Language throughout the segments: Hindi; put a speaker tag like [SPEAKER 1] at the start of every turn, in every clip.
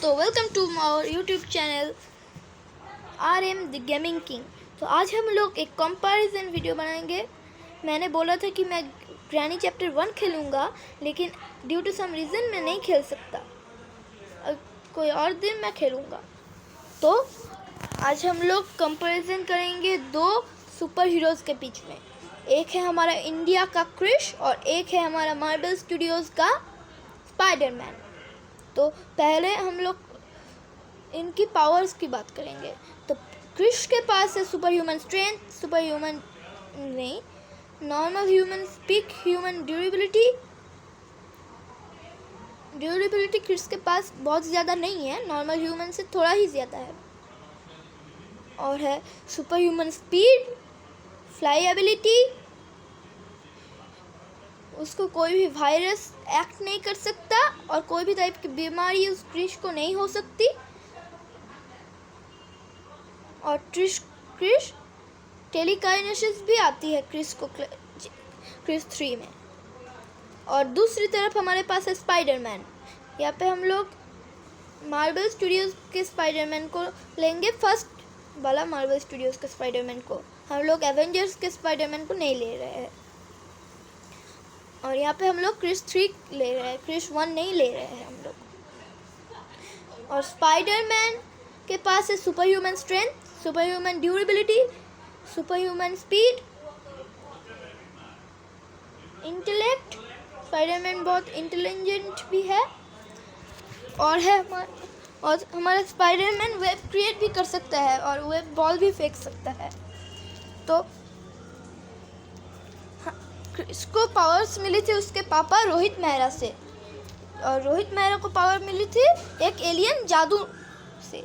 [SPEAKER 1] दोस्तों, welcome to our YouTube channel RM the gaming king. तो आज हम लोग एक कंपैरिजन वीडियो बनाएंगे। मैंने बोला था कि मैं ग्रैनी चैप्टर 1 खेलूँगा, लेकिन ड्यू टू सम रीज़न मैं नहीं खेल सकता। कोई और दिन मैं खेलूँगा। तो आज हम लोग कंपैरिजन करेंगे दो सुपर हीरोज़ के बीच में। एक है हमारा इंडिया का क्रिश और एक है हमारा मार्वल स्टूडियोज़ का स्पाइडरमैन। तो पहले हम लोग इनकी पावर्स की बात करेंगे। तो क्रिश के पास है super human strength, super human नहीं, normal human speak, human durability Krrish के पास बहुत ज़्यादा नहीं है, नॉर्मल ह्यूमन से थोड़ा ही ज़्यादा है। और है super human speed, fly ability, उसको कोई भी वायरस एक्ट नहीं कर सकता और कोई भी टाइप की बीमारी उस क्रिश को नहीं हो सकती। और क्रिश टेलीकाइनेसिस भी आती है क्रिश 3 में। और दूसरी तरफ हमारे पास है स्पाइडरमैन। यहाँ पे हम लोग मार्वल स्टूडियोज़ के स्पाइडरमैन को लेंगे, फर्स्ट वाला मार्वल स्टूडियोज़ के स्पाइडरमैन को। हम लोग एवेंजर्स के स्पाइडरमैन को नहीं ले रहे हैं। और यहाँ पे हम लोग क्रिश 3 ले रहे हैं, क्रिश 1 नहीं ले रहे हैं हम लोग। और स्पाइडरमैन के पास है super human strength, super human durability, super human speed, intellect. Spiderman बहुत इंटेलिजेंट भी है। और हमारा स्पाइडरमैन वेब क्रिएट भी कर सकता है और वेब बॉल भी फेंक सकता है। तो इसको पावर्स मिली थी उसके पापा रोहित मेहरा से, और रोहित मेहरा को पावर मिली थी एक एलियन जादू से।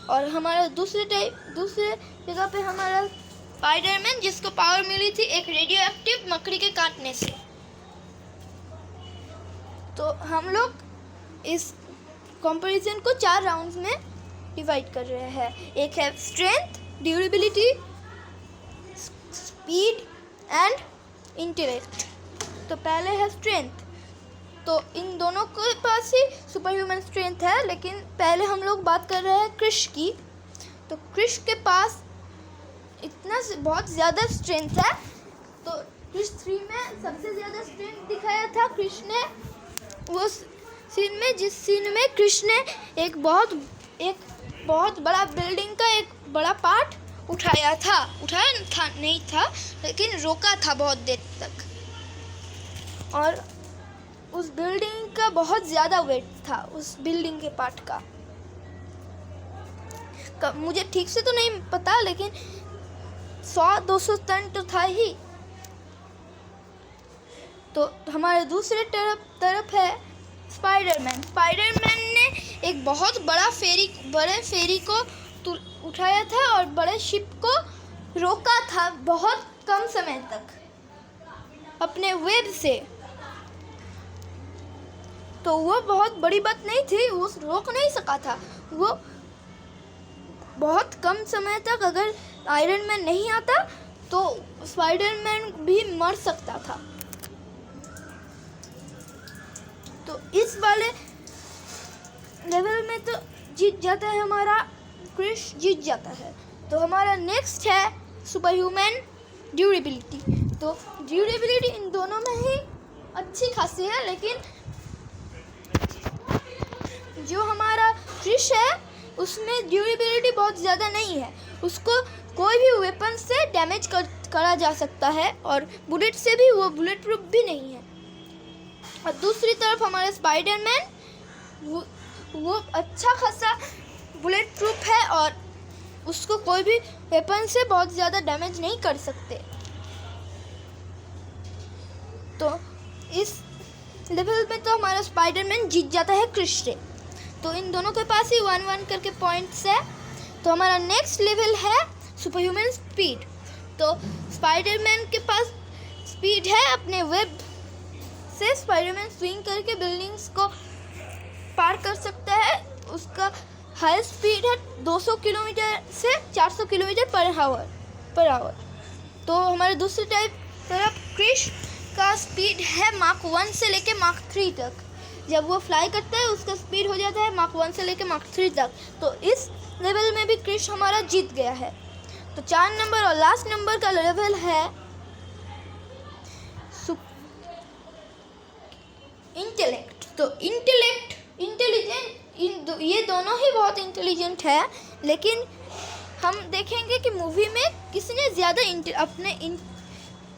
[SPEAKER 1] और हमारा दूसरे जगह पे हमारा स्पाइडरमैन, जिसको पावर मिली थी एक रेडियो एक्टिव मकड़ी के काटने से। तो हम लोग इस कंपैरिजन को 4 राउंड्स में डिवाइड कर रहे हैं। एक है strength, durability, speed and intellect. तो पहले है स्ट्रेंथ। तो इन दोनों के पास ही सुपर ह्यूमन स्ट्रेंथ है, लेकिन पहले हम लोग बात कर रहे हैं क्रिश की। तो क्रिश के पास बहुत ज़्यादा स्ट्रेंथ है। तो क्रिश 3 में सबसे ज़्यादा स्ट्रेंथ दिखाया था क्रिश ने वो सीन में, जिस सीन में क्रिश ने एक बहुत बड़ा बिल्डिंग का एक बड़ा पार्ट उठाया नहीं था, लेकिन रोका था बहुत देर तक। और उस बिल्डिंग का बहुत ज़्यादा वेट था, उस बिल्डिंग के पार्ट का। मुझे ठीक से तो नहीं पता, लेकिन 100-200 टन तो था ही। तो हमारे दूसरे तरफ है स्पाइडरमैन। स्पाइडरमैन ने एक बहुत बड़े फेरी को उठाया था और बड़े शिप को रोका था बहुत कम समय तक अपने वेब से। तो वो बहुत बड़ी बात नहीं थी, वो रोक नहीं सका था। वो बहुत कम समय तक, अगर आयरन मैन नहीं आता तो स्पाइडरमैन भी मर सकता था। तो इस वाले लेवल में तो जीत जाता है हमारा क्रिश, जीत जाता है। तो हमारा नेक्स्ट है सुपर ह्यूमन ड्यूरेबिलिटी। तो ड्यूरेबिलिटी इन दोनों में ही अच्छी खासी है, लेकिन जो हमारा क्रिश है उसमें ड्यूरेबिलिटी बहुत ज़्यादा नहीं है। उसको कोई भी वेपन से डैमेज करा जा सकता है और बुलेट से भी वो बुलेट प्रूफ भी नहीं है। और दूसरी तरफ हमारा स्पाइडरमैन वो अच्छा खासा बुलेट प्रूफ है और उसको कोई भी वेपन से बहुत ज़्यादा डैमेज नहीं कर सकते। तो इस लेवल में तो हमारा स्पाइडरमैन जीत जाता है क्रिश से। तो इन दोनों के पास ही 1-1 करके पॉइंट्स है। तो हमारा नेक्स्ट लेवल है सुपर ह्यूमन स्पीड। तो स्पाइडरमैन के पास स्पीड है, अपने वेब से स्पाइडरमैन स्विंग करके बिल्डिंग्स को पार कर सकता है। उसका हाई स्पीड है 200 किलोमीटर से 400 किलोमीटर पर आवर। तो हमारे दूसरी तरफ क्रिश का स्पीड है मार्क 1 से लेके मार्क 3 तक। जब वो फ्लाई करता है उसका स्पीड हो जाता है मार्क 1 से लेकर मार्क 3 तक। तो इस लेवल में भी क्रिश हमारा जीत गया है। तो 4 नंबर और लास्ट नंबर का लेवल है इंटेलेक्ट। तो इंटेलिजेंट ये दोनों ही बहुत इंटेलिजेंट है, लेकिन हम देखेंगे कि मूवी में किसने ज़्यादा अपने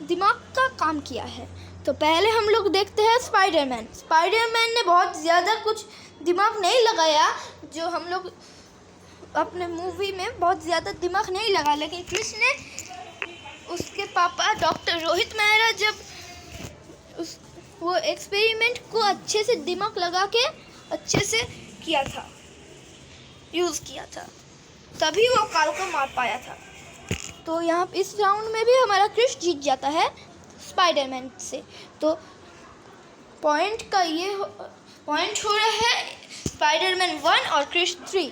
[SPEAKER 1] दिमाग का काम किया है। तो पहले हम लोग देखते हैं स्पाइडरमैन ने बहुत ज़्यादा कुछ दिमाग नहीं लगाया, जो हम लोग अपने मूवी में बहुत ज़्यादा दिमाग नहीं लगा, लेकिन क्रिश ने उसके पापा डॉक्टर रोहित मेहरा जब वो एक्सपेरिमेंट को अच्छे से दिमाग लगा के अच्छे से यूज़ किया था, तभी वो काल को मार पाया था। तो यहाँ इस राउंड में भी हमारा क्रिश जीत जाता है स्पाइडरमैन से। तो पॉइंट हो रहा है स्पाइडरमैन 1 और क्रिश 3।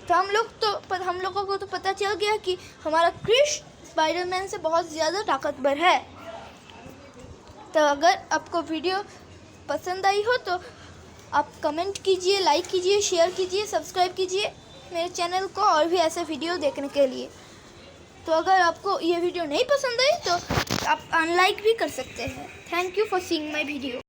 [SPEAKER 1] तो हम लोगों को तो पता चल गया कि हमारा क्रिश स्पाइडरमैन से बहुत ज़्यादा ताकतवर है। तो अगर आपको वीडियो पसंद आई हो तो आप कमेंट कीजिए, लाइक कीजिए, शेयर कीजिए, सब्सक्राइब कीजिए मेरे चैनल को और भी ऐसे वीडियो देखने के लिए। तो अगर आपको ये वीडियो नहीं पसंद आई तो आप अनलाइक भी कर सकते हैं। Thank you for seeing my video.